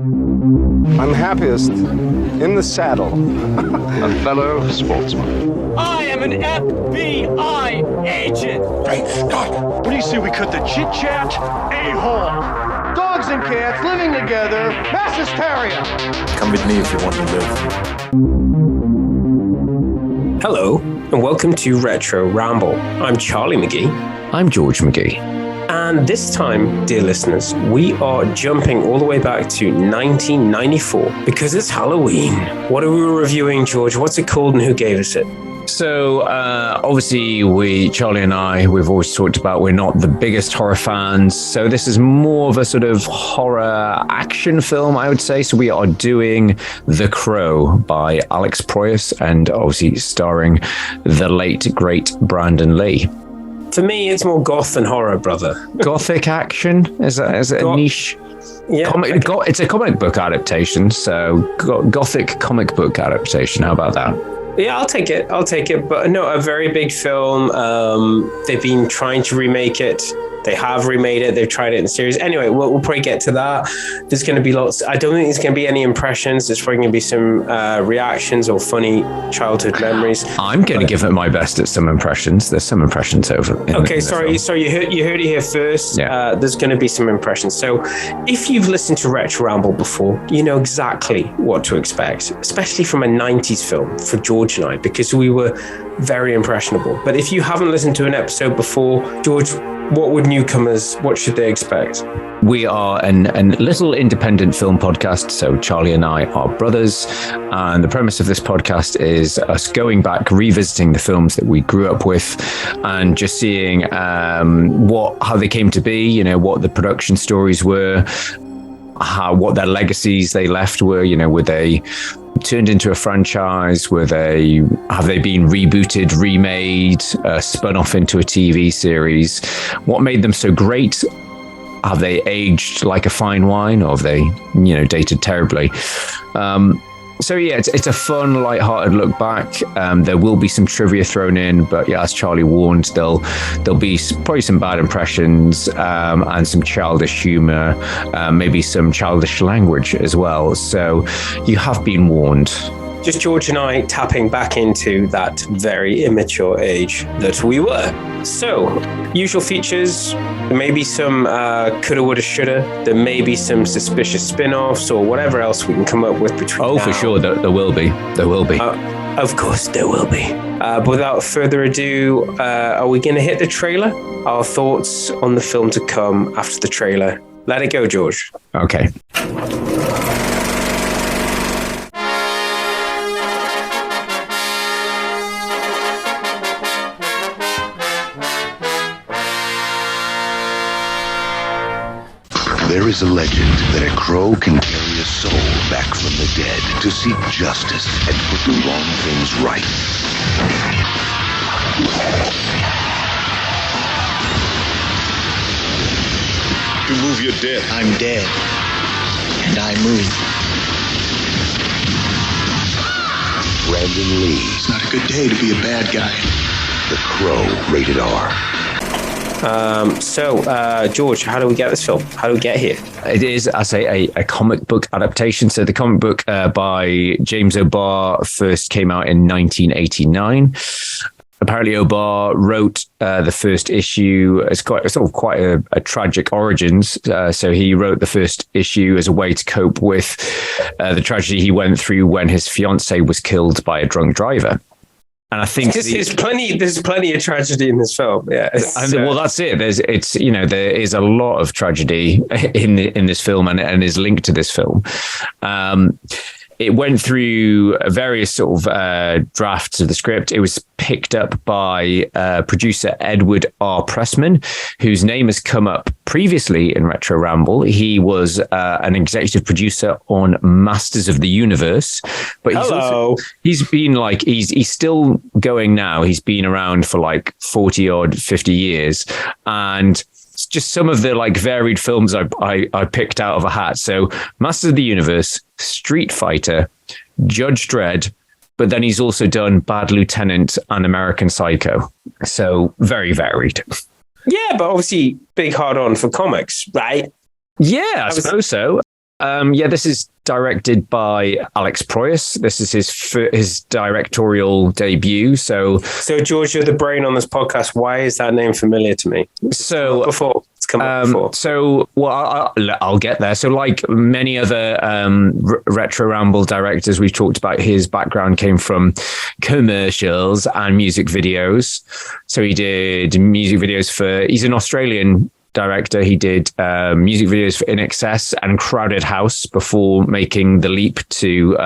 I'm happiest in the saddle. A fellow sportsman. I am an FBI agent! Great Scott! What do you say we cut the chit-chat? A-hole! Dogs and cats living together, mass hysteria. Come with me if you want to live. Hello, and welcome to Retro Ramble. I'm Charlie McGee. I'm George McGee. And this time, dear listeners, we are jumping all the way back to 1994 because it's Halloween. What are we reviewing, George? What's it called and who gave us it? So, obviously, Charlie and I, we've always talked about we're not the biggest horror fans. So this is more of a sort of horror action film, I would say. So we are doing The Crow by Alex Proyas and obviously starring the late, great Brandon Lee. For me, it's more goth than horror, brother. Gothic action? Is it a niche? Yeah. It's a comic book adaptation. So gothic comic book adaptation. How about that? Yeah, I'll take it. But no, a very big film. They've been trying to remake it. They have remade it. They've tried it in series. Anyway, we'll probably get to that. There's going to be lots. I don't think there's going to be any impressions. There's probably going to be some reactions or funny childhood memories. I'm going to give it my best at some impressions. There's some impressions over. Sorry. You heard it here first. Yeah. There's going to be some impressions. So if you've listened to Retro Ramble before, you know exactly what to expect, especially from a 90s film for George and I, because we were very impressionable. But if you haven't listened to an episode before, George, what should they expect? We are a little independent film podcast. So Charlie and I are brothers. And the premise of this podcast is us going back, revisiting the films that we grew up with and just seeing how they came to be, you know, what the production stories were, what their legacies they left were, you know, were they turned into a franchise? Have they been rebooted, remade, spun off into a TV series? What made them so great? Have they aged like a fine wine, or have they, you know, dated terribly? So yeah, it's a fun, light-hearted look back. There will be some trivia thrown in, but yeah, as Charlie warned, there'll be probably some bad impressions and some childish humor, maybe some childish language as well. So you have been warned. Just George and I tapping back into that very immature age that we were. So, usual features, there may be some coulda, woulda, shoulda, there may be some suspicious spin-offs or whatever else we can come up with between now. For sure, there will be. Of course, there will be. But without further ado, are we going to hit the trailer? Our thoughts on the film to come after the trailer. Let it go, George. Okay. There is a legend that a crow can carry a soul back from the dead to seek justice and put the wrong things right. You move, you're dead. I'm dead. And I move. Brandon Lee. It's not a good day to be a bad guy. The Crow, rated R. George, how do we get this film? How do we get here? It is, I say, a comic book adaptation. So the comic book by James O'Barr first came out in 1989. Apparently, O'Barr wrote the first issue. It's quite a tragic origins. So he wrote the first issue as a way to cope with the tragedy he went through when his fiancée was killed by a drunk driver. And I think there's plenty of tragedy in this film. Yeah, well, that's it. There is a lot of tragedy in this film, and is linked to this film. It went through various sort of drafts of the script. It was picked up by producer Edward R. Pressman, whose name has come up previously in Retro Ramble. He was an executive producer on Masters of the Universe, but he's still going now. He's been around for like 40 odd 50 years, and just some of the like varied films I picked out of a hat. So Masters of the Universe, Street Fighter, Judge Dredd, but then he's also done Bad Lieutenant and American Psycho. So very varied. Yeah, but obviously big hard on for comics, right? Yeah, I suppose so. Yeah, this is directed by Alex Proyas. This is his directorial debut. So George, you're the brain on this podcast. Why is that name familiar to me? It's come up before. So, well, I'll get there. So, like many other retro Ramble directors we've talked about, his background came from commercials and music videos. So he did music videos he's an Australian director. He did music videos for In Excess and Crowded House before making the leap to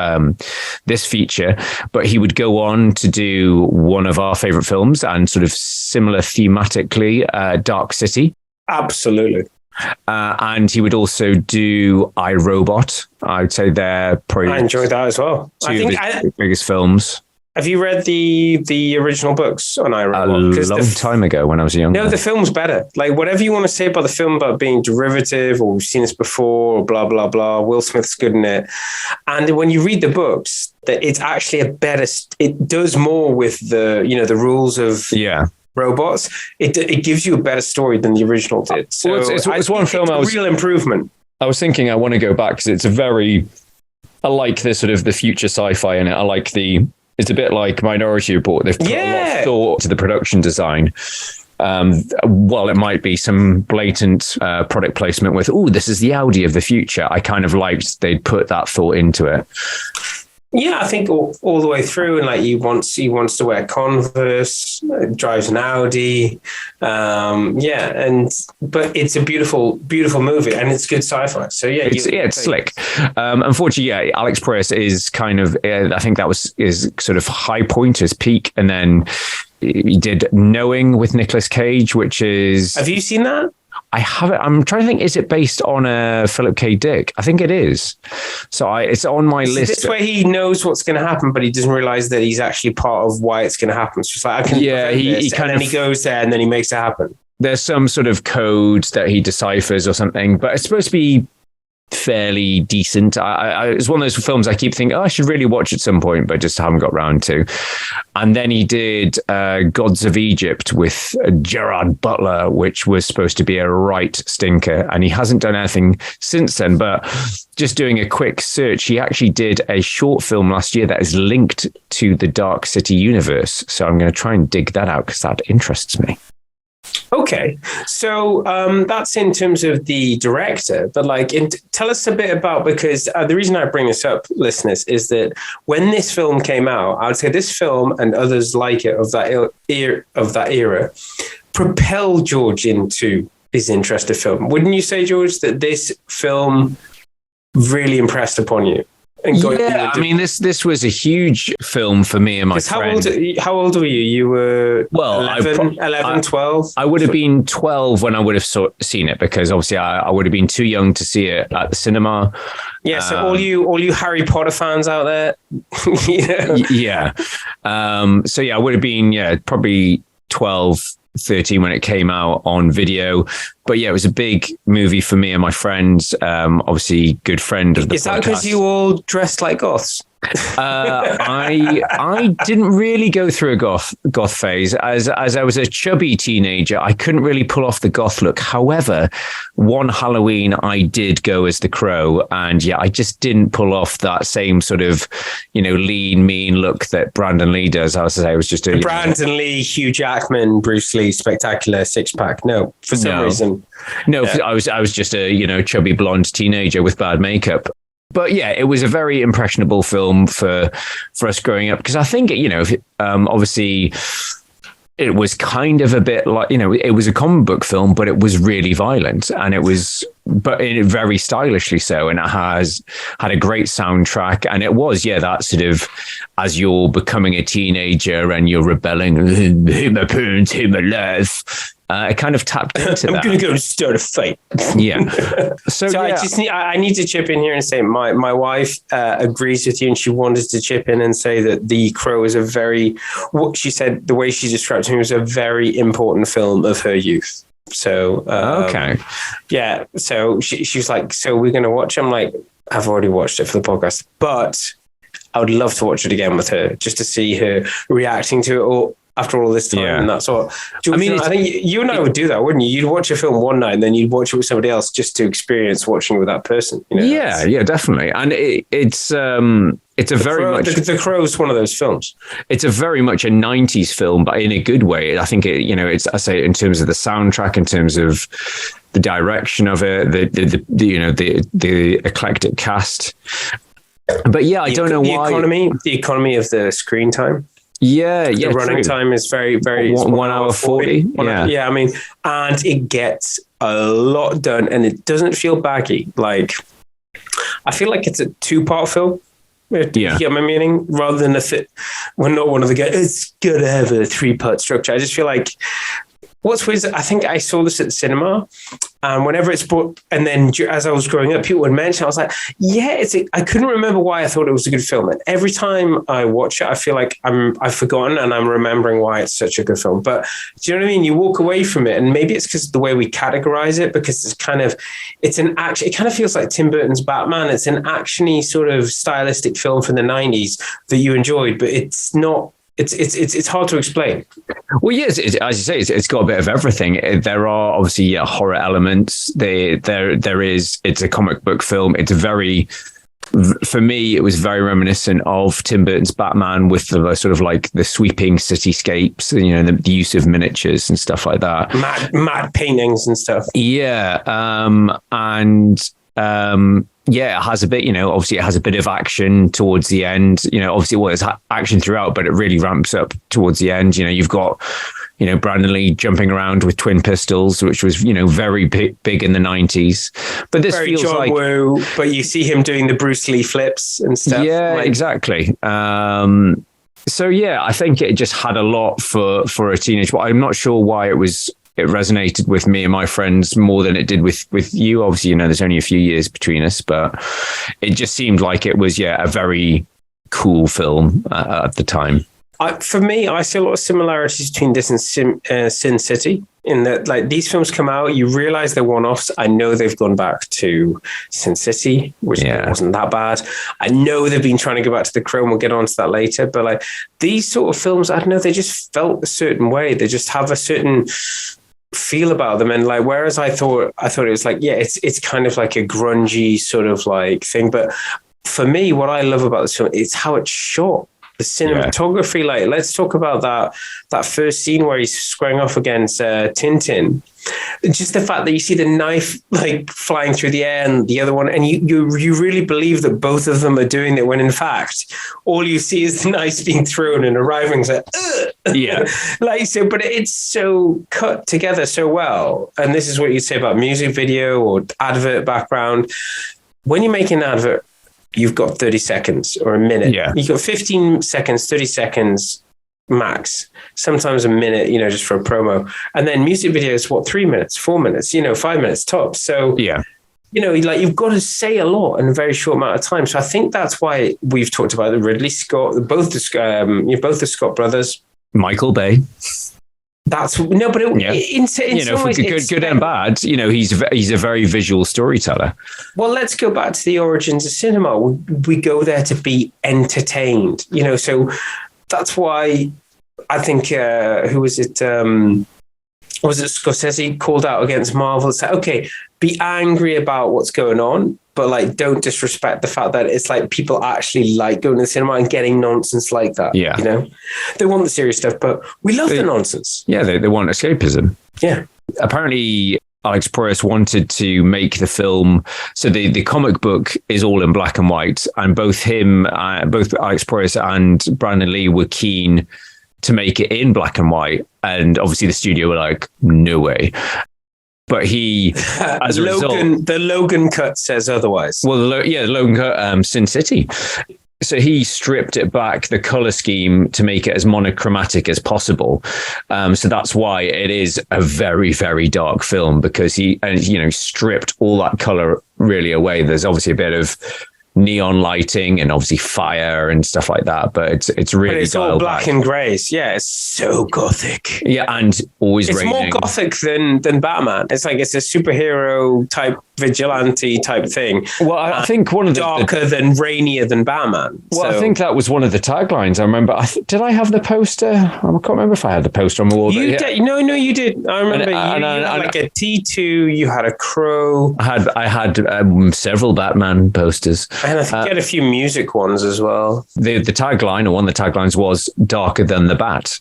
this feature. But he would go on to do one of our favorite films and sort of similar thematically, Dark City. Absolutely. And he would also do iRobot. I would say they're probably I enjoyed that as well. I think of his biggest films. Have you read the original books on iRobot? A long time ago when I was younger. No, the film's better. Like, whatever you want to say about the film about being derivative, or we've seen this before, or blah, blah, blah, Will Smith's good in it. And when you read the books, that it's actually it does more with the rules of robots. It gives you a better story than the original did. So it's one film it's a real improvement. I was thinking I want to go back because I like the sort of the future sci-fi in it. It's a bit like Minority Report. They've put a lot of thought to the production design. While it might be some blatant product placement with, this is the Audi of the future, I kind of liked they'd put that thought into it. Yeah, I think all the way through, and like he wants to wear Converse, drives an Audi, but it's a beautiful movie, and it's good sci-fi. So it's slick. Unfortunately, Alex Proyas is kind of I think that was his sort of high point, his peak, and then he did Knowing with Nicolas Cage, which is. Have you seen that? I haven't. I'm trying to think. Is it based on a Philip K. Dick? I think it is. So it's on my list. This way he knows what's going to happen, but he doesn't realize that he's actually part of why it's going to happen. It's just like, I can. Yeah, he goes there and then he makes it happen. There's some sort of code that he deciphers or something, but it's supposed to be fairly decent. It's one of those films I keep thinking, I should really watch at some point, but just haven't got round to. And then he did Gods of Egypt with Gerard Butler, which was supposed to be a right stinker, and he hasn't done anything since then. But just doing a quick search, he actually did a short film last year that is linked to the Dark City universe. So I'm going to try and dig that out because that interests me. Okay, so that's in terms of the director, but tell us a bit about, because the reason I bring this up, listeners, is that when this film came out, I would say this film and others like it of that era propelled George into his interest in film. Wouldn't you say, George, that this film really impressed upon you? I mean, this was a huge film for me and my friend. How old were you? You were 11, 12? I would have been 12 when I would have seen it, because obviously I would have been too young to see it at the cinema. Yeah, so all you Harry Potter fans out there. Yeah. So I would have been probably 12, 13 when it came out on video. But it was a big movie for me and my friends. Obviously, good friend of the podcast. Is that because you all dressed like goths? I didn't really go through a goth phase. As I was a chubby teenager, I couldn't really pull off the goth look. However, one Halloween I did go as the Crow, and I just didn't pull off that same sort of lean, mean look that Brandon Lee does. I was just a Brandon Lee, Hugh Jackman, Bruce Lee, spectacular six-pack. No, for some reason. No, I was just a chubby blonde teenager with bad makeup. But it was a very impressionable film for us growing up, because I think obviously it was kind of a bit like it was a comic book film, but it was really violent, and it was very stylishly so, and it had a great soundtrack, and it was that sort of, as you're becoming a teenager and you're rebelling, who my parents, who my life. It kind of tapped into that. I'm going to go and start a fight. Yeah. I need to chip in here and say my wife agrees with you, and she wanted to chip in and say that The Crow is what she said, the way she described it was a very important film of her youth. So, okay. Yeah. So she was like, so we're going to watch it? I'm like, I've already watched it for the podcast, but I would love to watch it again with her, just to see her reacting to it, after all this time. Yeah. And that's what, I mean, I think you and I would do that, wouldn't you? You'd watch a film one night and then you'd watch it with somebody else just to experience watching it with that person. You know, yeah, definitely. And it's a very much The Crow's one of those films. It's a very much a 90s film, but in a good way. I think it's, I say, in terms of the soundtrack, in terms of the direction of it, the eclectic cast. But yeah, I don't know why. The economy of the screen time. Yeah. The running time is very, very 1 hour 40. Yeah. I mean, and it gets a lot done and it doesn't feel baggy. Like, I feel like it's a 2-part film. You get my meaning? Rather than we're not one of the guys, it's good to have a 3-part structure. I just feel like what's weird is I think I saw this at the cinema, and whenever it's brought, and then as I was growing up, people would mention, I was like, yeah, I couldn't remember why I thought it was a good film. And every time I watch it, I feel like I've forgotten and I'm remembering why it's such a good film. But do you know what I mean? You walk away from it, and maybe it's because of the way we categorize it, because it's an action. It kind of feels like Tim Burton's Batman. It's an actiony sort of stylistic film from the 90s that you enjoyed, but it's not. It's hard to explain. Well, yes, as you say, it's got a bit of everything. There are obviously horror elements. It's a comic book film. It's for me, it was very reminiscent of Tim Burton's Batman with the sort of like the sweeping cityscapes, the use of miniatures and stuff like that. Matte paintings and stuff. Yeah, it has a bit, obviously it has a bit of action towards the end, obviously there's action throughout, but it really ramps up towards the end. You've got, Brandon Lee jumping around with twin pistols, which was, very big in the 90s. But this very feels John like, Woo, but you see him doing the Bruce Lee flips and stuff. Yeah, exactly. So yeah, I think it just had a lot for a teenage. Well, I'm not sure why it resonated with me and my friends more than it did with you. Obviously, there's only a few years between us, but it just seemed like it was, a very cool film at the time. For me, I see a lot of similarities between this and Sin City, in that, like, these films come out, you realize they're one-offs. I know they've gone back to Sin City, which wasn't that bad. I know they've been trying to go back to The Crow, and we'll get onto that later. But like these sort of films, I don't know, they just felt a certain way. They just have a certain feel about them, and like, whereas I thought it was like, it's kind of like a grungy sort of like thing, but for me, what I love about this film is how it's shot, the cinematography. Like, let's talk about that first scene where he's squaring off against Tintin. Just the fact that you see the knife like flying through the air and the other one, and you really believe that both of them are doing it, when in fact all you see is the knife being thrown and arriving. It's like, like, so, but it's so cut together so well. And this is what you say about music video or advert background. When you make an advert, you've got 30 seconds or a minute. Yeah. You've got 15 seconds, 30 seconds max, sometimes a minute, just for a promo. And then music videos, 3 minutes, 4 minutes, 5 minutes tops. So, like, you've got to say a lot in a very short amount of time. So I think that's why we've talked about the Ridley Scott, both the Scott brothers. Michael Bay. That's no, but in some ways, good and bad. He's a very visual storyteller. Well, let's go back to the origins of cinema. We go there to be entertained. So that's why I think who was it? Was it Scorsese called out against Marvel? It's like, okay, be angry about what's going on, but like, don't disrespect the fact that it's like people actually like going to the cinema and getting nonsense like that. Yeah. They want the serious stuff, but we love the nonsense. Yeah. They want escapism. Yeah. Apparently, Alex Proyas wanted to make the film. So the comic book is all in black and white, and both Alex Proyas and Brandon Lee were keen to make it in black and white. And obviously the studio were like, no way. But he, as a result, the Logan cut says otherwise. Well, the Logan cut, Sin City. So he stripped it back, the color scheme, to make it as monochromatic as possible. So that's why it is a very, very dark film, because he, stripped all that color really away. There's obviously a bit of neon lighting and obviously fire and stuff like that, but it's really, but it's all black and grays. Yeah, it's so gothic. Yeah, and always it's raining. more gothic than Batman. It's like, it's a superhero type vigilante type thing. Well, I think one of the darker than rainier than Batman. Well, I think that was one of the taglines. I remember. Did I have the poster? I can't remember if I had the poster on the wall. You did. No, you did. I remember you had like a T2. You had a crow. I had several Batman posters, and I think you had a few music ones as well. The tagline, or one of the taglines, was "Darker than the Bat."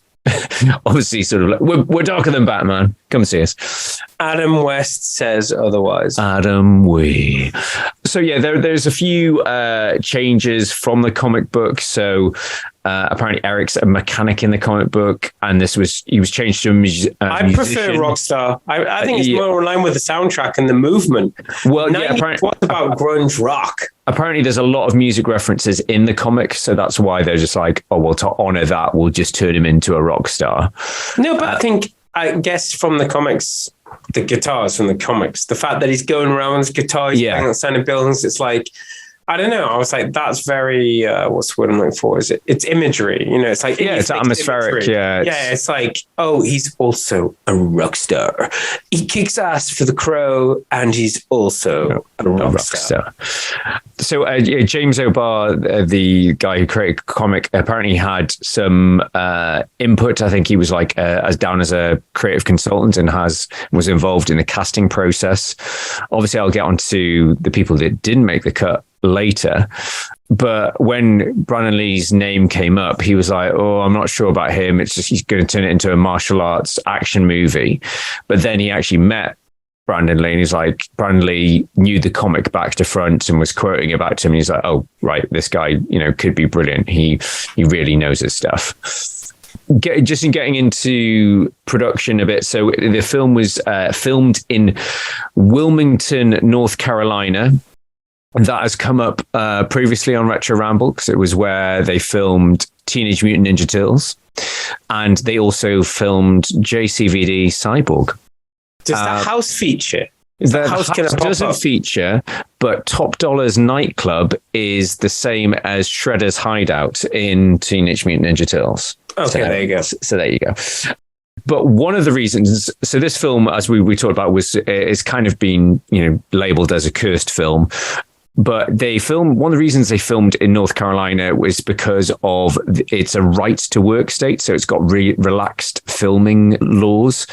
Obviously, sort of like we're darker than Batman. Come see us. Adam West says otherwise. Adam Wee. So yeah, there's a few changes from the comic book. So apparently Eric's a mechanic in the comic book, and he was changed to a I prefer Rockstar. I think it's more in line with the soundtrack and the movement. Well, yeah, apparently, what about grunge rock? Apparently there's a lot of music references in the comic, so that's why they're just like, oh, well, to honor that, we'll just turn him into a rock star. No, but I guess from the comics, the guitars from the comics, the fact that he's going around with his guitar, he's playing outside of buildings, it's like, I don't know. I was like, that's very, what's the word I'm looking for? It's imagery, it's like, it's atmospheric. Imagery. Yeah. It's like, oh, he's also a rock star. He kicks ass for the Crow, and he's also a rock star. So James O'Barr, the guy who created the comic, apparently had some input. I think he was like as down as a creative consultant and was involved in the casting process. Obviously, I'll get onto the people that didn't make the cut later, but when Brandon Lee's name came up, he was like, oh, I'm not sure about him. It's just he's going to turn it into a martial arts action movie. But then he actually met Brandon Lee, and he's like, Brandon Lee knew the comic back to front and was quoting about him. And he's like, oh, right, this guy, could be brilliant. He really knows his stuff. Just in getting into production a bit. So the film was filmed in Wilmington, North Carolina. That has come up previously on Retro Ramble, because it was where they filmed Teenage Mutant Ninja Turtles, and they also filmed JCVD Cyborg. Does the house feature? The house doesn't feature, but Top Dollar's nightclub is the same as Shredder's hideout in Teenage Mutant Ninja Turtles. Okay, there you go. So there you go. But one of the reasons, so this film, as we talked about, is kind of been labeled as a cursed film. But one of the reasons they filmed in North Carolina was because of it's a right to work state. So it's got relaxed filming laws.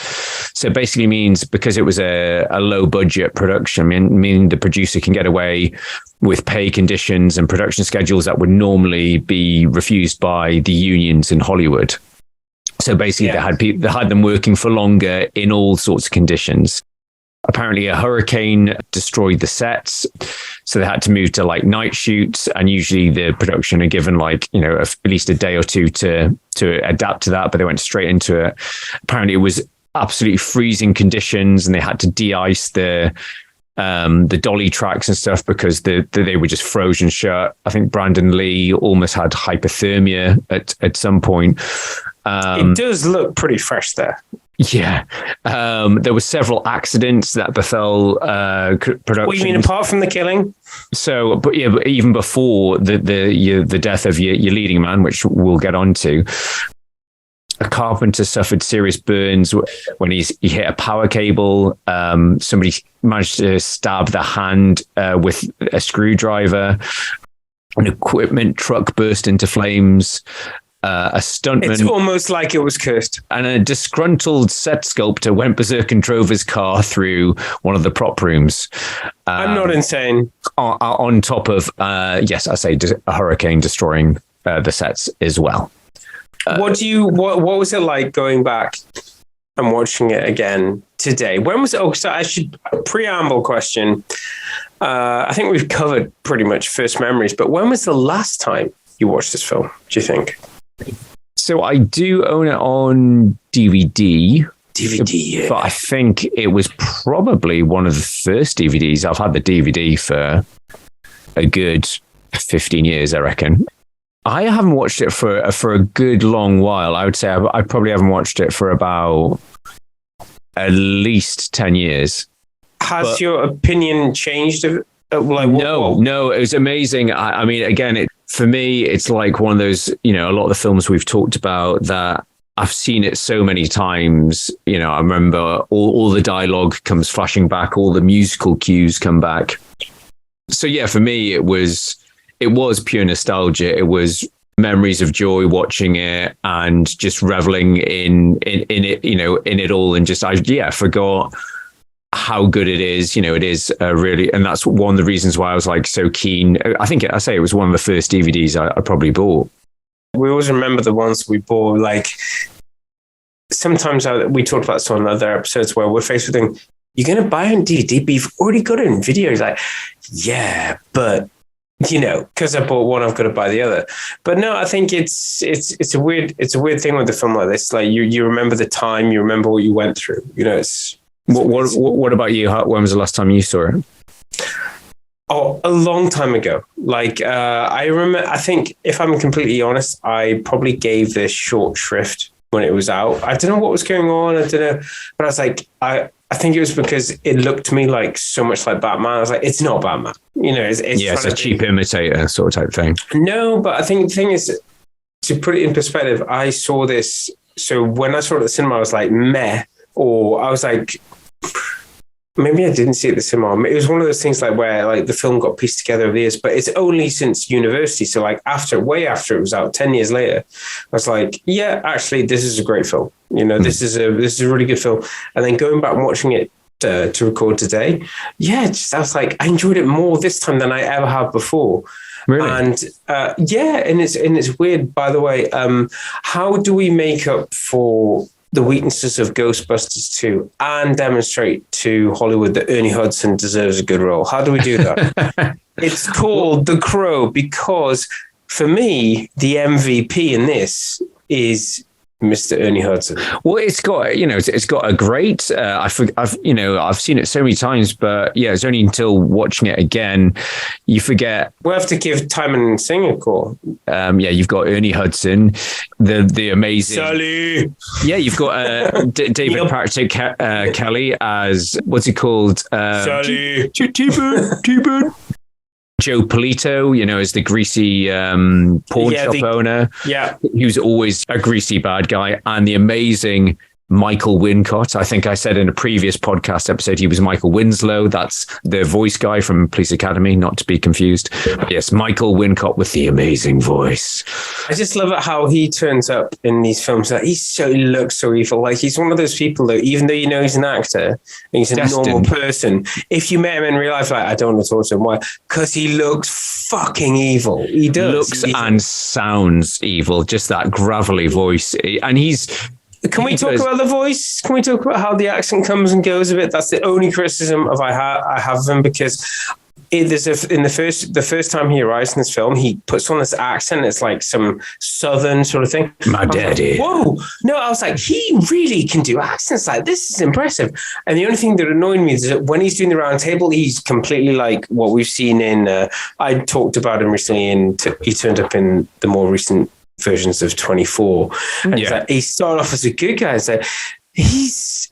So it basically means because it was a low budget production, meaning the producer can get away with pay conditions and production schedules that would normally be refused by the unions in Hollywood. So basically they had them working for longer in all sorts of conditions. Apparently a hurricane destroyed the sets, so they had to move to like night shoots, and usually the production are given at least a day or two to adapt to that, but they went straight into it. Apparently it was absolutely freezing conditions, and they had to de-ice the dolly tracks and stuff because they were just frozen shut. I think Brandon Lee almost had hypothermia at some point. It does look pretty fresh there. Yeah. There were several accidents that befell production. What do you mean, apart from the killing? So, but even before the death of your leading man, which we'll get onto, a carpenter suffered serious burns when he hit a power cable. Somebody managed to stab the hand with a screwdriver. An equipment truck burst into flames. A stuntman. It's almost like it was cursed. And a disgruntled set sculptor went berserk and drove his car through one of the prop rooms. I'm not insane. On top of, yes, I say a hurricane destroying the sets as well. What was it like going back and watching it again today? When was it? Oh, so I should preamble question. I think we've covered pretty much first memories, but when was the last time you watched this film, do you think? So I do own it on DVD. Yeah. But I think it was probably one of the first DVDs. I've had the DVD for a good 15 years, I reckon. I haven't watched it for a good long while. I would say I probably haven't watched it for about at least 10 years. Has your opinion changed? No, it was amazing. I mean, again, for me, it's like one of those, a lot of the films we've talked about that I've seen it so many times. You know, I remember all the dialogue comes flashing back, all the musical cues come back. So yeah, for me, it was pure nostalgia. It was memories of joy watching it and just reveling in it, you know, in it all, and just I forgot how good it is. You know, it is really, and that's one of the reasons why I was like so keen. I think I say it was one of the first DVDs I probably bought. We always remember the ones we bought. Like sometimes we talked about some other episodes where we're faced with thinking, you're going to buy it on DVD, but you've already got it in video. It's like, yeah, but you know, because I bought one, I've got to buy the other. But no, I think it's a weird thing with a film like this. Like you remember the time, you remember what you went through. You know, what about you? When was the last time you saw it? Oh, a long time ago. Like I remember. I think if I'm completely honest, I probably gave this short shrift when it was out. I don't know what was going on. I don't know, but I was like, I think it was because it looked to me like so much like Batman. I was like, it's not Batman. You know, it's a cheap imitator sort of type thing. No, but I think the thing is, to put it in perspective, I saw this. So when I saw it at the cinema, I was like, meh. Or I was like, maybe I didn't see it at the cinema. It was one of those things like where like the film got pieced together over the years, but it's only since university. So like way after it was out, 10 years later, I was like, yeah, actually, this is a great film. You know, this is a really good film. And then going back and watching it to record today, yeah, I was like, I enjoyed it more this time than I ever have before. Really? And and it's weird, by the way. How do we make up for the weaknesses of Ghostbusters 2 and demonstrate to Hollywood that Ernie Hudson deserves a good role? How do we do that? It's called The Crow because for me, the MVP in this is Mr. Ernie Hudson. Well, it's got a great. I've seen it so many times, but yeah, it's only until watching it again you forget. We'll have to give Timon and Singh a call. You've got Ernie Hudson, the amazing Sally. Yeah, you've got David Patrick Kelly as what's he called? Sally. T-Bird. Joe Polito, you know, as the greasy pawn shop owner. Yeah. Who's always a greasy bad guy. And the amazing Michael Wincott. I think I said in a previous podcast episode, he was Michael Winslow. That's the voice guy from Police Academy, not to be confused. But yes, Michael Wincott with the amazing voice. I just love it how he turns up in these films. Like he looks so evil. Like he's one of those people that even though you know he's an actor and he's a normal person, if you met him in real life, like I don't want to talk to him. Why? Because he looks fucking evil. He does. Looks and sounds evil. Just that gravelly voice. And Can we talk about the voice? Can we talk about how the accent comes and goes a bit? That's the only criticism I have of him because the first time he arrives in this film, he puts on this accent. It's like some southern sort of thing. My daddy. Like, whoa! No, I was like, he really can do accents. Like this is impressive. And the only thing that annoyed me is that when he's doing the round table, he's completely like what we've seen in. I talked about him recently, and he turned up in the more recent versions of 24, and he started off as a good guy. It's like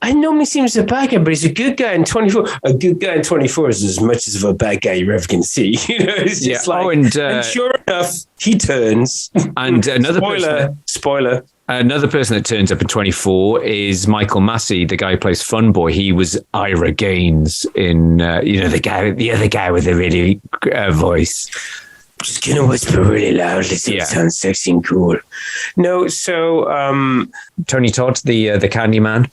I normally seems a bad guy, but he's a good guy in 24. A good guy in 24 is as much of a bad guy you ever can see. You know, it's just and sure enough, he turns. And another spoiler. Another person that turns up in 24 is Michael Massey, the guy who plays Fun Boy. He was Ira Gaines in the other guy with the really voice. Just gonna whisper really loudly so it sounds sexy and cool. No, so Tony Todd, the Candyman.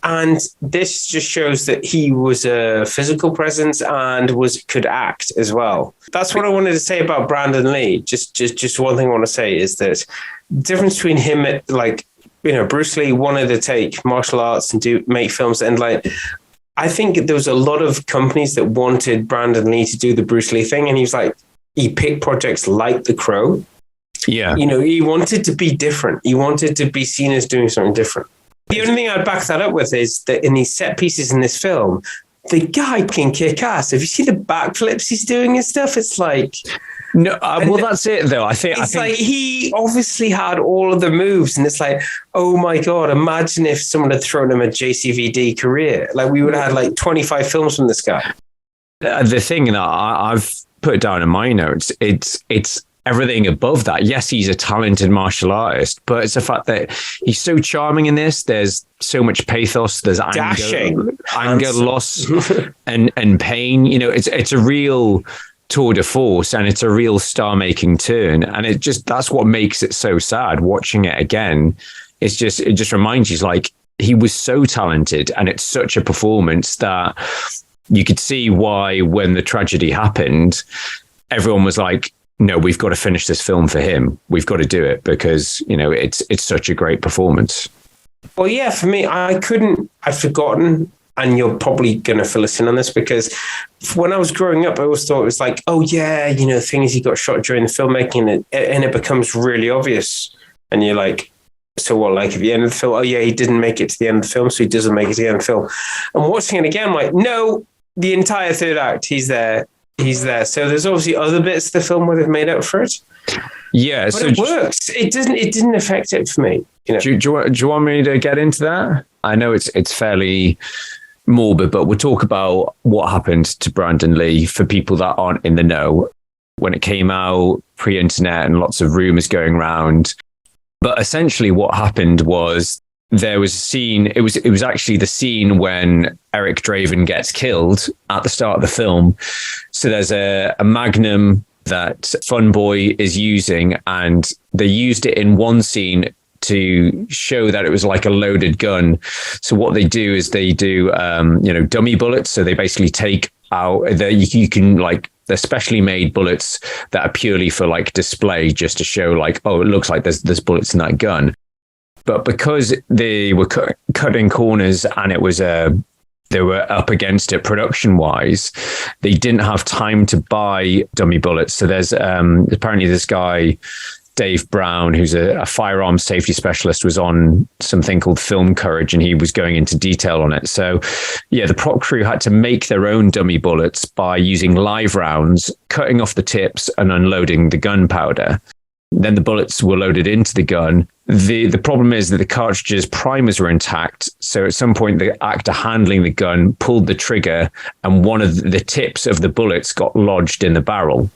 And this just shows that he was a physical presence and could act as well. That's what I wanted to say about Brandon Lee. Just one thing I want to say is that the difference between him Bruce Lee wanted to take martial arts and make films, and I think there was a lot of companies that wanted Brandon Lee to do the Bruce Lee thing, and he was like, he picked projects like The Crow. Yeah. You know, he wanted to be different. He wanted to be seen as doing something different. The only thing I'd back that up with is that in these set pieces in this film, the guy can kick ass. If you see the backflips he's doing and stuff, it's like... No, that's it, though. I think like he obviously had all of the moves, and it's like, oh my God, imagine if someone had thrown him a JCVD career. Like, we would have had 25 films from this guy. The thing that I've put down in my notes, it's everything above that. Yes, he's a talented martial artist, but it's the fact that he's so charming in this. There's so much pathos. There's anger, loss, and pain. You know, it's a real tour de force, and it's a real star-making turn. And that's what makes it so sad watching it again. It just reminds you, like, he was so talented, and it's such a performance that you could see why when the tragedy happened, everyone was like, no, we've got to finish this film for him. We've got to do it because, you know, it's such a great performance. Well, yeah, for me, I'd forgotten, and you're probably going to fill us in on this, because when I was growing up, I always thought it was like, oh yeah, you know, the thing is he got shot during the filmmaking, and it becomes really obvious. And you're like, so what, like at the end of the film, oh yeah, he didn't make it to the end of the film, so he doesn't make it to the end of the film. And watching it again, I'm like, no, the entire third act, he's there. So there's obviously other bits of the film where they've made up for it. Yeah, but it works. It didn't affect it for me. You know? Do you want me to get into that? I know it's fairly morbid, but we'll talk about what happened to Brandon Lee for people that aren't in the know. When it came out, pre-internet, and lots of rumors going around. But essentially what happened was there was a scene, it was actually the scene when Eric Draven gets killed at the start of the film. So there's a Magnum that Funboy is using, and they used it in one scene to show that it was like a loaded gun. So what they do is they do, dummy bullets. So they basically take out you can like, they're specially made bullets that are purely for like display, just to show like, oh, it looks like there's bullets in that gun. But because they were cutting corners and it was they were up against it production wise, they didn't have time to buy dummy bullets. So there's apparently this guy, Dave Brown, who's a firearms safety specialist, was on something called Film Courage, and he was going into detail on it. So yeah, the prop crew had to make their own dummy bullets by using live rounds, cutting off the tips and unloading the gunpowder. Then the bullets were loaded into the gun. The problem is that the cartridges primers were intact. So at some point, the actor handling the gun pulled the trigger, and one of the tips of the bullets got lodged in the barrel.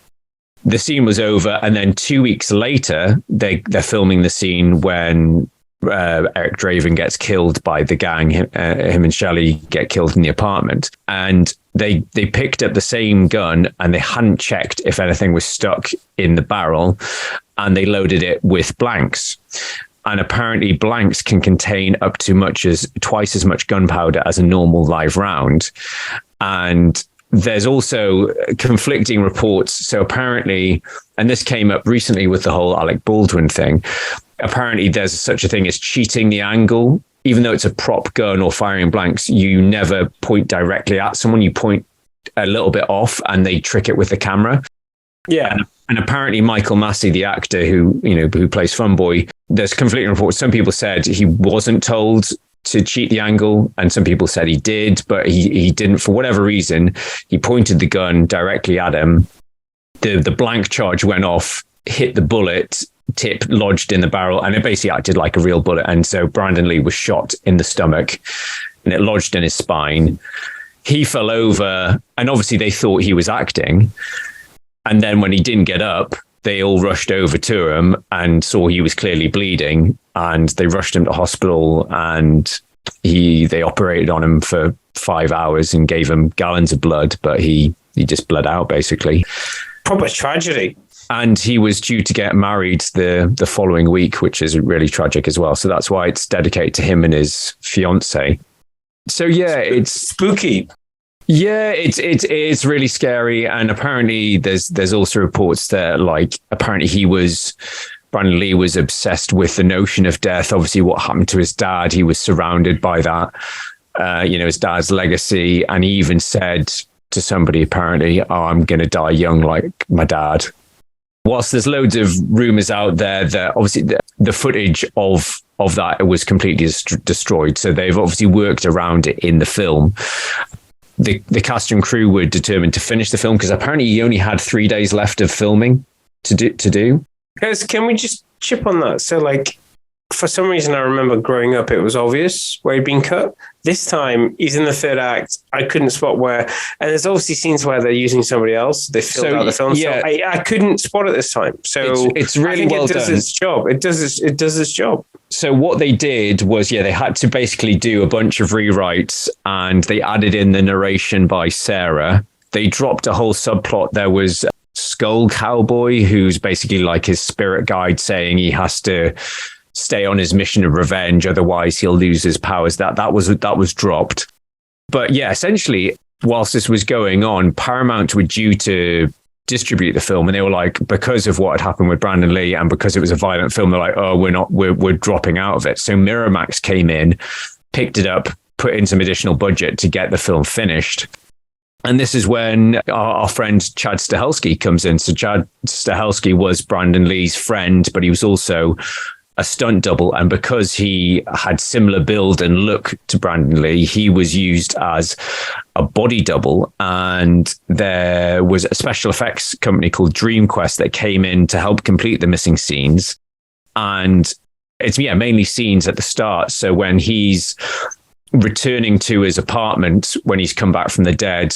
The scene was over, and then 2 weeks later, they're filming the scene when Eric Draven gets killed by the gang. Him and Shelley get killed in the apartment, and they picked up the same gun, and they hadn't checked if anything was stuck in the barrel, and they loaded it with blanks. And apparently blanks can contain up to twice as much gunpowder as a normal live round. And there's also conflicting reports. So apparently, and this came up recently with the whole Alec Baldwin thing, apparently there's such a thing as cheating the angle. Even though it's a prop gun or firing blanks, you never point directly at someone. You point a little bit off, and they trick it with the camera. Yeah. And apparently Michael Massey, the actor who plays Funboy, there's conflicting reports. Some people said he wasn't told to cheat the angle, and some people said he did, but he didn't. For whatever reason, he pointed the gun directly at him. The blank charge went off, hit the bullet tip, lodged in the barrel, and it basically acted like a real bullet. And so Brandon Lee was shot in the stomach, and it lodged in his spine. He fell over, and obviously they thought he was acting. And then when he didn't get up, they all rushed over to him and saw he was clearly bleeding, and they rushed him to hospital, and they operated on him for 5 hours and gave him gallons of blood, but he just bled out basically. Proper tragedy. And he was due to get married the following week, which is really tragic as well. So that's why it's dedicated to him and his fiance. So yeah, it's spooky. Yeah, it's really scary. And apparently there's also reports that like apparently Brandon Lee was obsessed with the notion of death. Obviously what happened to his dad, he was surrounded by that, his dad's legacy. And he even said to somebody apparently, oh, I'm going to die young like my dad. Whilst there's loads of rumors out there that obviously the footage of that was completely destroyed. So they've obviously worked around it in the film. The cast and crew were determined to finish the film because apparently he only had 3 days left of filming to do. Guys, can we just chip on that? So like for some reason, I remember growing up, it was obvious where he'd been cut. This time, he's in the third act. I couldn't spot where. And there's obviously scenes where they're using somebody else. They filled out the film. Yeah. So I couldn't spot it this time. So it's really well done. It does its job. It does its job. So what they did was, they had to basically do a bunch of rewrites, and they added in the narration by Sarah. They dropped a whole subplot. There was Skull Cowboy, who's basically like his spirit guide, saying he has to stay on his mission of revenge, otherwise he'll lose his powers. That was dropped. But yeah, essentially, whilst this was going on, Paramount were due to distribute the film, and they were like, because of what had happened with Brandon Lee and because it was a violent film, they're like, oh, we're dropping out of it. So Miramax came in, picked it up, put in some additional budget to get the film finished. And this is when our friend Chad Stahelski comes in. So Chad Stahelski was Brandon Lee's friend, but he was also a stunt double. And because he had similar build and look to Brandon Lee, he was used as a body double. And there was a special effects company called DreamQuest that came in to help complete the missing scenes. And it's mainly scenes at the start. So when he's returning to his apartment, when he's come back from the dead,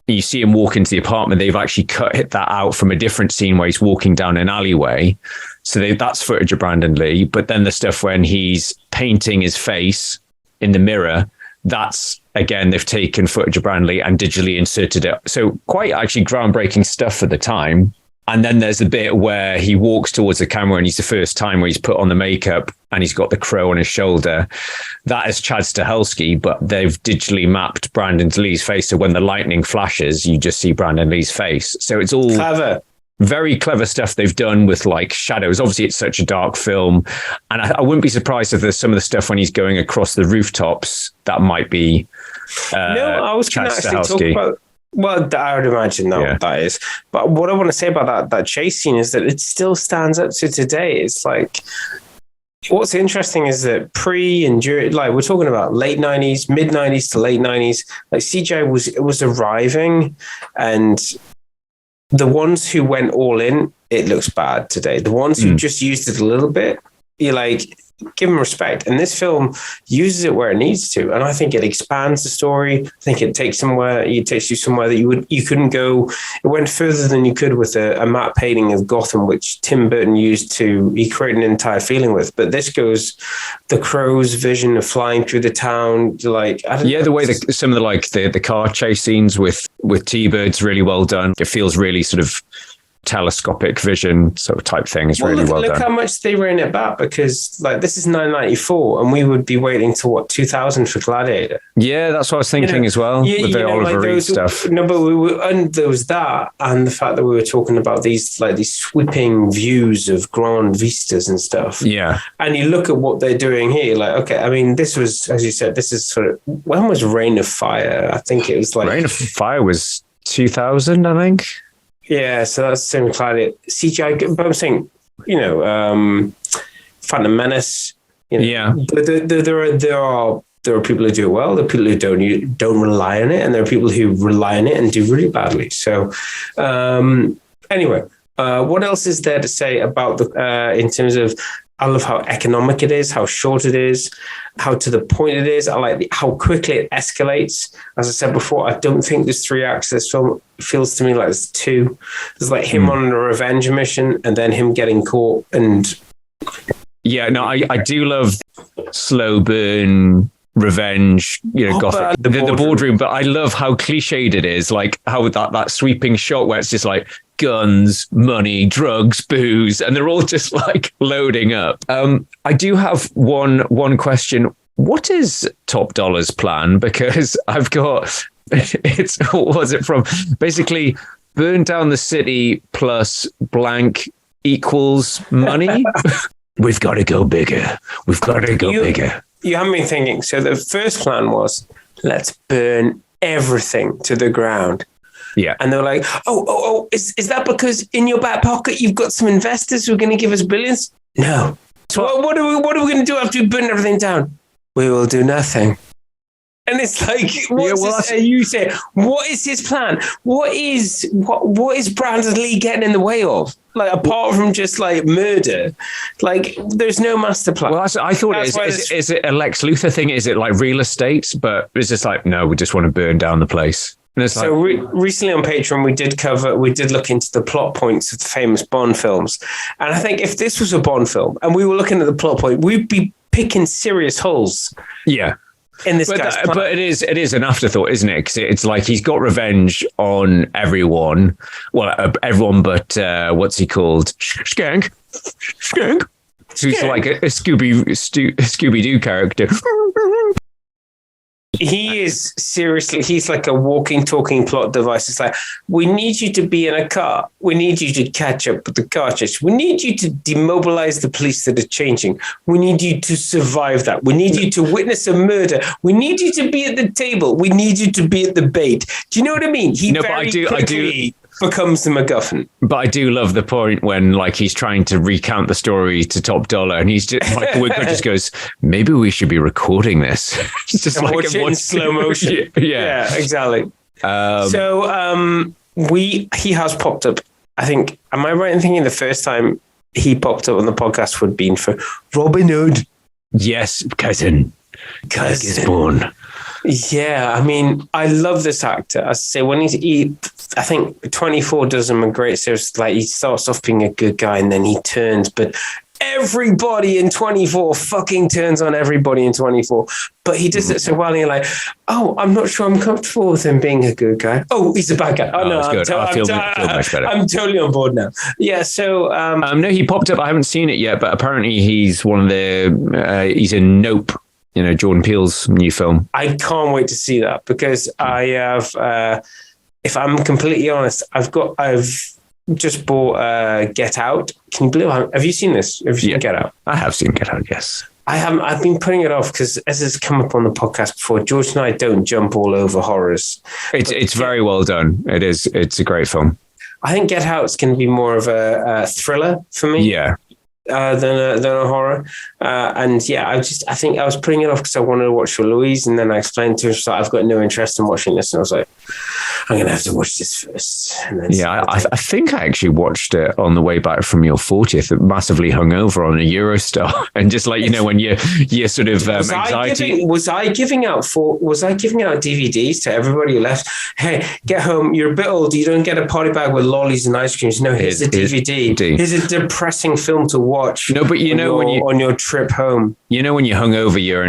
you see him walk into the apartment. They've actually cut that out from a different scene where he's walking down an alleyway. So that's footage of Brandon Lee. But then the stuff when he's painting his face in the mirror, that's, again, they've taken footage of Brandon Lee and digitally inserted it. So quite actually groundbreaking stuff for the time. And then there's the bit where he walks towards the camera, and he's the first time where he's put on the makeup and he's got the crow on his shoulder. That is Chad Stahelski, but they've digitally mapped Brandon Lee's face. So when the lightning flashes, you just see Brandon Lee's face. So it's all clever. Very clever stuff they've done with like shadows. Obviously, it's such a dark film. And I wouldn't be surprised if there's some of the stuff when he's going across the rooftops that might be I was going to actually Stahelski. talk about. Well, I would imagine what that is. But what I want to say about that chase scene is that it still stands up to today. It's like, what's interesting is that pre and during, like, we're talking about late 90s, mid 90s to late 90s, like CGI was arriving, and the ones who went all in, it looks bad today. The ones who just used it a little bit, you're like, give them respect. And this film uses it where it needs to. And I think it expands the story. I think it takes you somewhere that you couldn't go. It went further than you could with a matte painting of Gotham, which Tim Burton he created an entire feeling with. But this goes the Crow's vision of flying through the town. Like, the way some of the car chase scenes with T-Bird's really well done. It feels really sort of telescopic vision sort of type thing is really well done. Look how much they ran it back, because like this is 994 and we would be waiting till 2000 for Gladiator. Yeah, that's what I was thinking as well, with the Oliver Reed stuff. No, but and there was that, and the fact that we were talking about these sweeping views of grand vistas and stuff. Yeah. And you look at what they're doing here, like, okay, I mean, this was, as you said, this is sort of, when was Reign of Fire? I think it was like... Reign of Fire was 2000, I think. Yeah, so that's the same with Gladiator. CGI, but I'm saying, Phantom Menace. Yeah. There are people who do it well. There are people who don't rely on it, and there are people who rely on it and do really badly. So, anyway, what else is there to say about in terms of? I love how economic it is, how short it is, how to the point it is. I like how quickly it escalates. As I said before, I don't think there's 3 acts. This film feels to me like there's 2. There's like him on a revenge mission and then him getting caught. And yeah, no, I do love slow burn revenge, Gothic, the boardroom. But I love how cliched it is, like how that sweeping shot where it's just like guns, money, drugs, booze, and they're all just like loading up. I do have one question. What is Top Dollar's plan? Because I've got what was it from? Basically, burn down the city plus blank equals money. We've got to go bigger. We've got to go bigger. You haven't been thinking. So the first plan was, let's burn everything to the ground. Yeah. And they're like, is that because in your back pocket you've got some investors who are going to give us billions? No. So what are we going to do after we burn everything down? We will do nothing. And it's like, you say, what is his plan? What is Brandon Lee getting in the way of? Like, apart from just like murder, like there's no master plan. Well, I thought is it a Lex Luthor thing? Is it like real estate? But it's just like, no, we just want to burn down the place. So recently on Patreon, we did look into the plot points of the famous Bond films. And I think if this was a Bond film and we were looking at the plot point, we'd be picking serious holes. Yeah. In this guy's plan. But it is an afterthought, isn't it? Because it's like he's got revenge on everyone. Well, everyone but what's he called? Skank. Who's like a Scooby-Doo character. He is seriously, he's like a walking, talking plot device. It's like, we need you to be in a car. We need you to catch up with the car chase. We need you to demobilize the police that are changing. We need you to survive that. We need you to witness a murder. We need you to be at the table. We need you to be at the bait. Do you know what I mean? I do becomes the MacGuffin. But I do love the point when like he's trying to recount the story to Top Dollar and he's just like Wicker just goes, maybe we should be recording this. It's just like watch it in slow motion. Yeah, exactly. He has popped up. I think, am I right in thinking the first time he popped up on the podcast would have been for Robin Hood? Yes, cousin is born. Yeah, I mean, I love this actor. I say when I think 24 does him a great service. Like he starts off being a good guy and then he turns, but everybody in 24 fucking turns on everybody in 24. But he does it so well. And you're like, oh, I'm not sure I'm comfortable with him being a good guy. Oh, he's a bad guy. Oh, no, I feel much better. I'm totally on board now. Yeah, so... no, he popped up. I haven't seen it yet, but apparently he's one of the... he's in Nope. You know, Jordan Peele's new film. I can't wait to see that because I have, if I'm completely honest, I've just bought Get Out. Can you believe it? Have you seen this? Have you seen Get Out? I have seen Get Out, yes. I haven't. I've been putting it off because as has come up on the podcast before, George and I don't jump all over horrors. It's very well done. It is. It's a great film. I think Get Out's going to be more of a thriller for me. Yeah. Than a horror. And yeah, I think I was putting it off because I wanted to watch for Louise, and then I explained to her that I've got no interest in watching this, and I was like, I'm going to have to watch this first. And then I think I actually watched it on the way back from your 40th, massively hungover on a Eurostar, and just like, you know, when you're sort of anxiety. Was I giving out DVDs to everybody who left? Hey, get home. You're a bit old. You don't get a party bag with lollies and ice creams. No, here's a DVD. Here's a depressing film to watch. No, but you know, on your trip home, you know, when you're hungover, your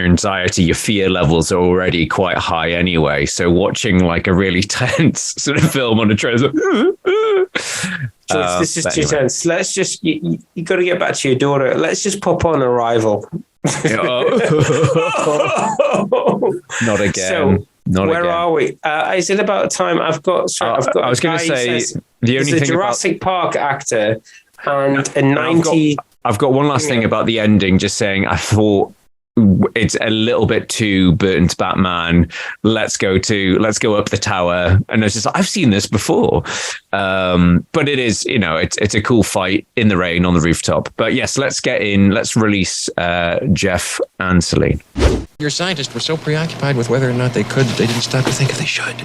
anxiety, your fear levels are already quite high anyway. So watching like a really tense sort of film on a train, this is too tense. Let's just you got to get back to your daughter. Let's just pop on Arrival. Not again. So, where are we? Is it about time? I've got. I was going to say the only thing a Jurassic Park actor. And a 90. I've got one last thing about the ending, just saying I thought it's a little bit too Burton's Batman. Let's go up the tower. And it's just, I've seen this before. But it is, you know, it's a cool fight in the rain on the rooftop. But yes, let's release Jeff and Celine. Your scientists were so preoccupied with whether or not they could that they didn't stop to think if they should.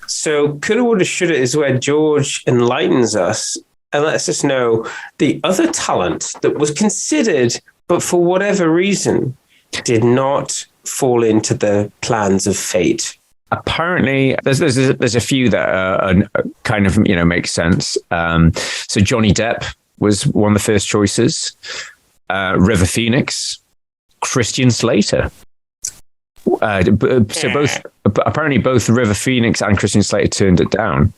So coulda, woulda, shoulda is where George enlightens us and lets us know the other talent that was considered, but for whatever reason, did not fall into the plans of fate. Apparently, there's a few that are kind of, you know, make sense. So Johnny Depp was one of the first choices. River Phoenix, Christian Slater. Apparently both River Phoenix and Christian Slater turned it down.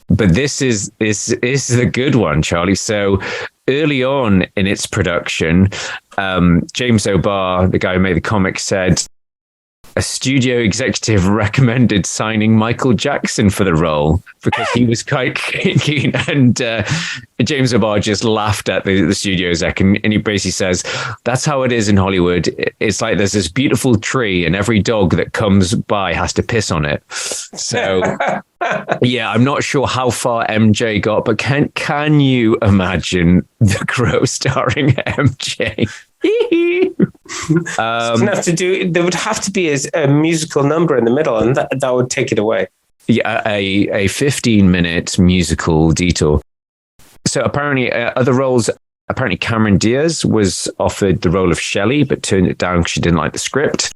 But this is the good one, Charlie. So early on in its production, James O'Barr, the guy who made the comic, said a studio executive recommended signing Michael Jackson for the role because he was quite keen. And James O'Barr just laughed at the studio exec, and he basically says, that's how it is in Hollywood. It's like there's this beautiful tree and every dog that comes by has to piss on it. So yeah, I'm not sure how far MJ got, but can you imagine The Crow starring MJ? There would have to be a musical number in the middle, and that would take it away. a 15-minute musical detour. So apparently other roles, apparently Cameron Diaz was offered the role of Shelley, but turned it down because she didn't like the script.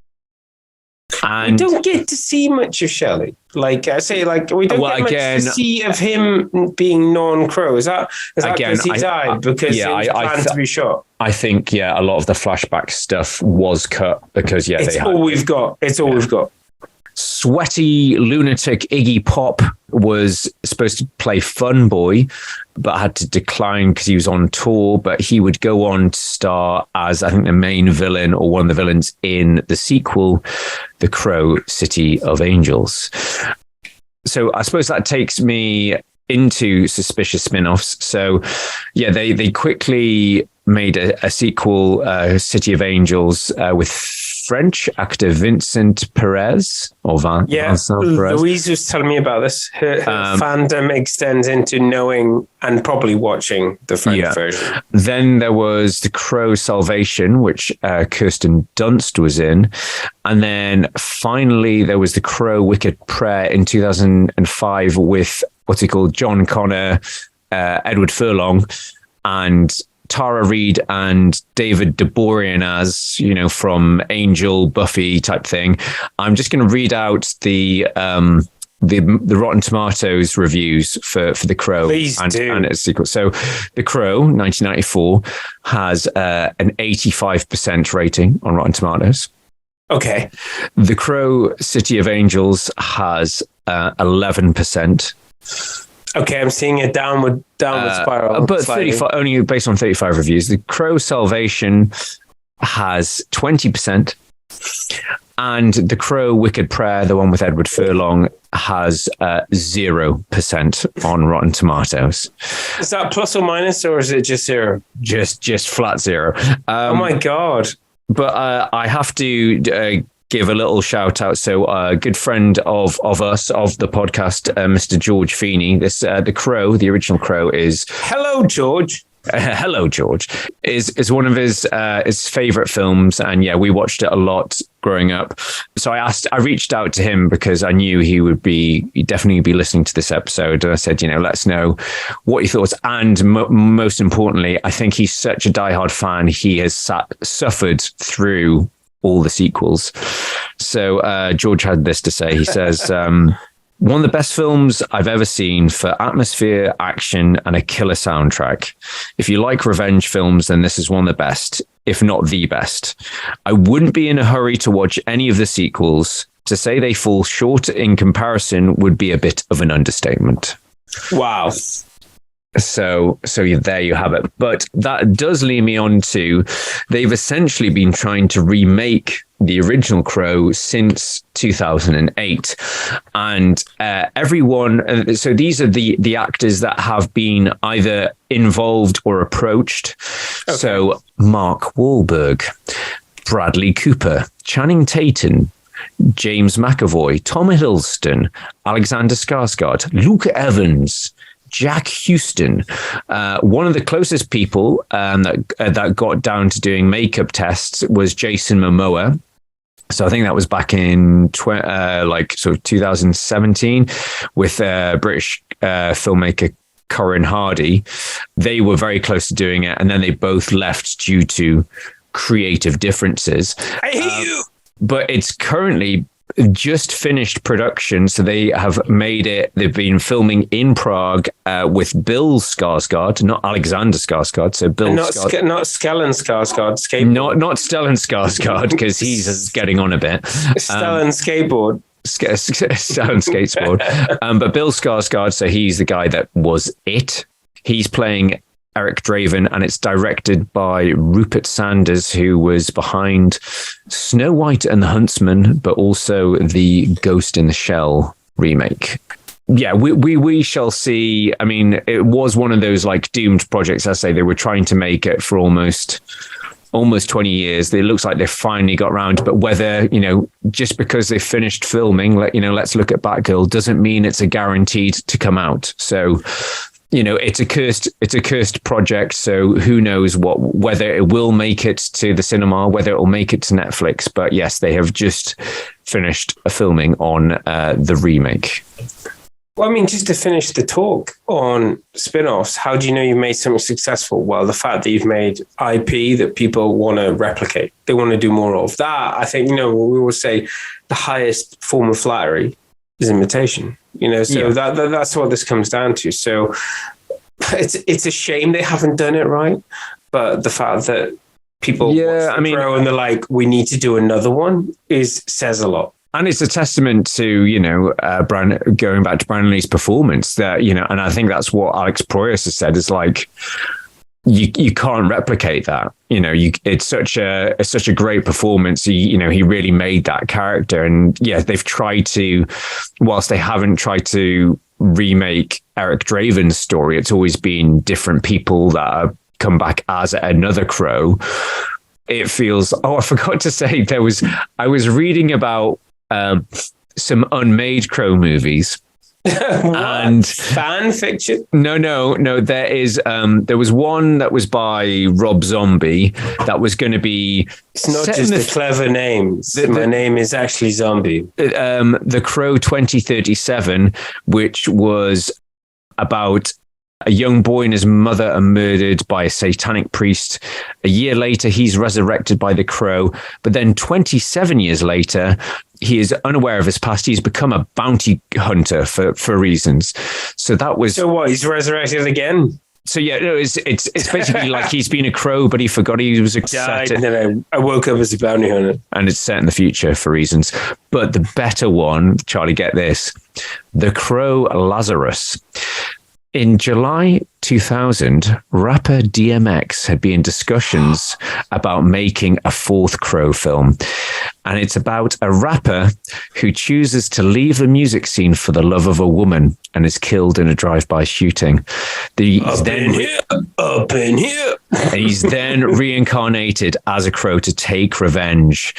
And we don't get to see much of Shelley. Like I say, like we don't get much to see of him being non-Crow. Is that because he died because it was planned to be shot? I think a lot of the flashback stuff was cut because it's all we've got. It's all we've got. Sweaty lunatic Iggy Pop was supposed to play Fun Boy, but had to decline because he was on tour. But he would go on to star as, I think, the main villain or one of the villains in the sequel, The Crow, City of Angels. So I suppose that takes me into suspicious spin-offs. So they quickly made a sequel, City of Angels, with French actor Vincent Perez Vincent Perez. Louise was telling me about this. Her fandom extends into knowing and probably watching the French version. Then there was The Crow Salvation, which Kirsten Dunst was in. And then finally there was The Crow Wicked Prayer in 2005 with what's he called? John Connor, Edward Furlong, and Tara Reid and David Deborian as, from Angel, Buffy type thing. I'm just going to read out the Rotten Tomatoes reviews for The Crow and its sequel. So The Crow, 1994, has an 85% rating on Rotten Tomatoes. Okay. The Crow City of Angels has 11%. Okay, I'm seeing a downward spiral. But 35, only based on 35 reviews. The Crow Salvation has 20%. And The Crow Wicked Prayer, the one with Edward Furlong, has 0% on Rotten Tomatoes. Is that plus or minus, or is it just zero? Just flat zero. Oh my God. But I have to give a little shout out. So a good friend of us, of the podcast, Mr. George Feeney, The Crow, the original Crow is... Hello, George. Hello, George. Is one of his favorite films. And we watched it a lot growing up. So I reached out to him because I knew he'd definitely be listening to this episode. And I said, let us know what he thought. And most importantly, I think he's such a diehard fan. He has suffered through all the sequels. So George had this to say. He says, one of the best films I've ever seen for atmosphere, action, and a killer soundtrack. If you like revenge films, then this is one of the best, if not the best. I wouldn't be in a hurry to watch any of the sequels. To say they fall short in comparison would be a bit of an understatement. Wow. So there you have it. But that does lead me on to, they've essentially been trying to remake the original Crow since 2008. And everyone, so these are the actors that have been either involved or approached. Okay. So Mark Wahlberg, Bradley Cooper, Channing Tatum, James McAvoy, Tom Hiddleston, Alexander Skarsgård, Luke Evans, Jack Houston, one of the closest people that got down to doing makeup tests was Jason Momoa. So I think that was back in 2017 with British filmmaker Corin Hardy. They were very close to doing it, and then they both left due to creative differences. I hate you. But it's currently just finished production, so they have made it. They've been filming in Prague with Bill Skarsgård, not Alexander Skarsgård. So Bill, not Stellan Skarsgård. Not Stellan Skarsgård, because he's getting on a bit. Stellan skateboard. Stellan skateboard. But Bill Skarsgård, so he's the guy that was It. He's playing Eric Draven, and it's directed by Rupert Sanders, who was behind Snow White and the Huntsman, but also the Ghost in the Shell remake. Yeah, we shall see. I mean, it was one of those like doomed projects. I say they were trying to make it for almost 20 years. It looks like they finally got around, but whether, just because they finished filming, let's look at Batgirl, doesn't mean it's a guaranteed to come out. So, it's a cursed project. So who knows whether it will make it to the cinema, whether it will make it to Netflix. But yes, they have just finished filming on the remake. Well, I mean, just to finish the talk on spin-offs, how do you know you've made something successful? Well, the fact that you've made IP that people want to replicate, they want to do more of. That, I think, we always say the highest form of flattery is imitation. So that's what this comes down to. So it's a shame they haven't done it right, but the fact that people watch the Crow and they're like, we need to do another one says a lot. And it's a testament to, going back to Brandon Lee's performance that, and I think that's what Alex Proyas has said is like, you can't replicate that. It's such a great performance. He really made that character. And they've tried to, whilst they haven't tried to remake Eric Draven's story, it's always been different people that have come back as another Crow. It feels, I forgot to say, I was reading about some unmade Crow movies. And fan fiction? No. There was one that was by Rob Zombie that was going to be. It's not just the clever names. My name is actually Zombie. The Crow 2037, which was about a young boy and his mother are murdered by a satanic priest. A year later, he's resurrected by the Crow. But then 27 years later, he is unaware of his past. He's become a bounty hunter for reasons. So that was... So what, he's resurrected again? So it's basically like he's been a Crow, but he forgot he was died. Then I woke up as a bounty hunter. And it's set in the future for reasons. But the better one, Charlie, get this. The Crow Lazarus. In July 2000, rapper DMX had been in discussions about making a fourth Crow film. And it's about a rapper who chooses to leave the music scene for the love of a woman and is killed in a drive-by shooting. Up in here. He's then reincarnated as a Crow to take revenge.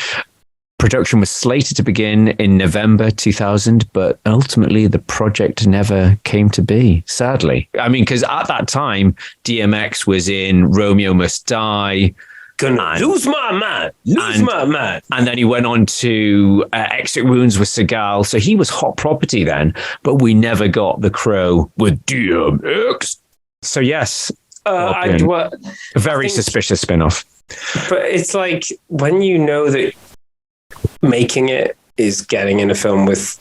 Production was slated to begin in November 2000, but ultimately the project never came to be, sadly. I mean, because at that time, DMX was in Romeo Must Die. Lose my mind. And then he went on to Exit Wounds with Seagal. So he was hot property then, but we never got the Crow with DMX. So yes, a very suspicious spin-off. But it's like when you know that making it is getting in a film with,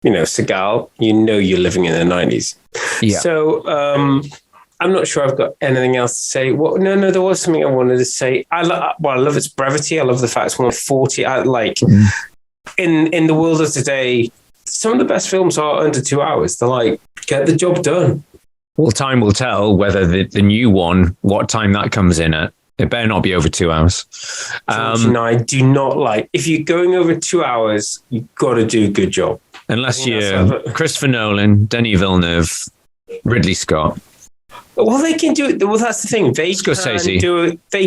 Seagal, you're living in the 90s. Yeah. So I'm not sure I've got anything else to say. Well, no, there was something I wanted to say. I love its brevity. I love the fact it's 140. I like in the world of today, some of the best films are under 2 hours. They're like, get the job done. Well, time will tell whether the new one, what time that comes in at. It better not be over 2 hours. I do not like. If you're going over 2 hours, you've got to do a good job. Unless you're Christopher Nolan, Denis Villeneuve, Ridley Scott. Well, they can do it. Well, that's the thing. They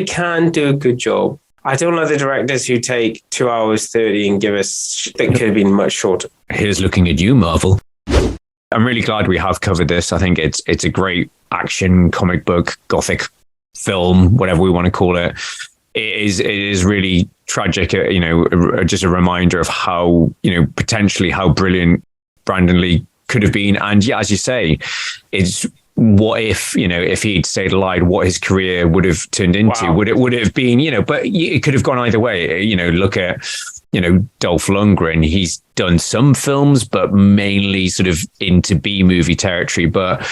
can do a good job. I don't like the directors who take 2 hours 30 and give us. That could have been much shorter. Here's looking at you, Marvel. I'm really glad we have covered this. I think it's a great action comic book, gothic film, whatever we want to call it. It is really tragic, just a reminder of how, potentially how brilliant Brandon Lee could have been. And yeah, as you say, it's what if, if he'd stayed alive, what his career would have turned into. Wow. Would it have been, but it could have gone either way. Look at, Dolph Lundgren. He's done some films, but mainly sort of into B-movie territory. But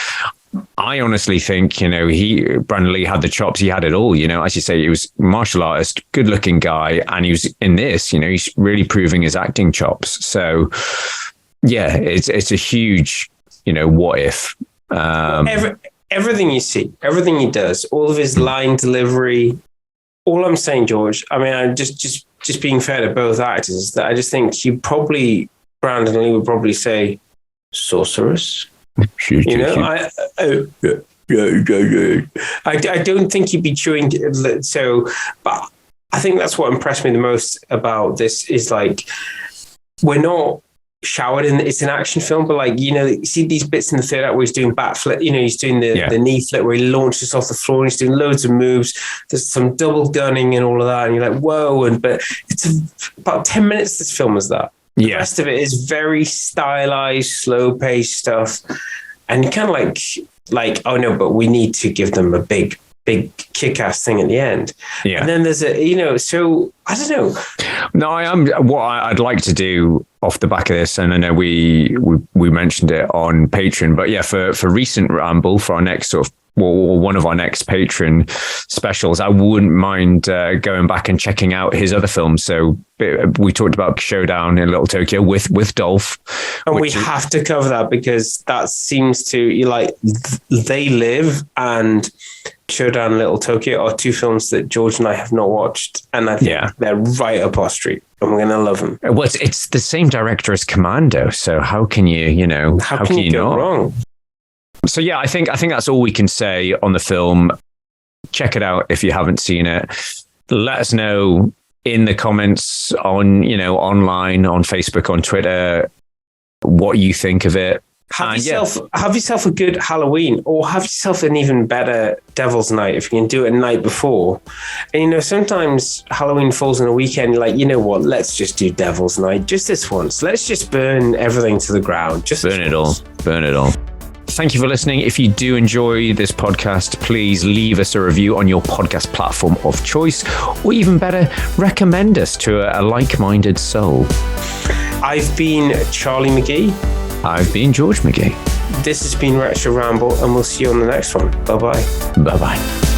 I honestly think, Brandon Lee had the chops. He had it all, as you say, he was a martial artist, good looking guy. And he was in this, he's really proving his acting chops. So yeah, it's a huge, what if. Everything you see, everything he does, all of his line delivery. All I'm saying, George, I mean, I'm just being fair to both actors, that I just think Brandon Lee would probably say sorceress. I don't think he'd be chewing. So, but I think that's what impressed me the most about this is like, we're not showered in. It's an action film, but like, you see these bits in the third act where he's doing backflip. He's doing the knee flip where he launches off the floor and he's doing loads of moves. There's some double gunning and all of that, and you're like, whoa! But it's about 10 minutes. This film is that. The rest of it is very stylized, slow-paced stuff, and kind of like, oh no, but we need to give them a big kick-ass thing at the end. Yeah. And then there's so I don't know. No, I'd like to do off the back of this, and I know we mentioned it on Patreon, but yeah, for recent Ramble, for our next sort of, or one of our next Patreon specials, I wouldn't mind going back and checking out his other films. So we talked about Showdown in Little Tokyo with Dolph. And we have to cover that because that seems to, They Live and Showdown in Little Tokyo are two films that George and I have not watched. And I think they're right up our street. And we're going to love them. Well, it's the same director as Commando. So how can you, how can you go not? wrong? So yeah, I think that's all we can say on the film. Check it out if you haven't seen it. Let us know in the comments on, online, on Facebook, on Twitter, what you think of it. Have yourself a good Halloween, or have yourself an even better Devil's Night if you can do it a night before. And sometimes Halloween falls on a weekend. You're like, you know what? Let's just do Devil's Night just this once. Let's just burn everything to the ground. Just burn it all. Burn it all. Thank you for listening. If you do enjoy this podcast, please leave us a review on your podcast platform of choice, or even better, recommend us to a like-minded soul. I've been Charlie McGee. I've been George McGee. This has been Retro Ramble, and we'll see you on the next one. Bye-bye. Bye-bye.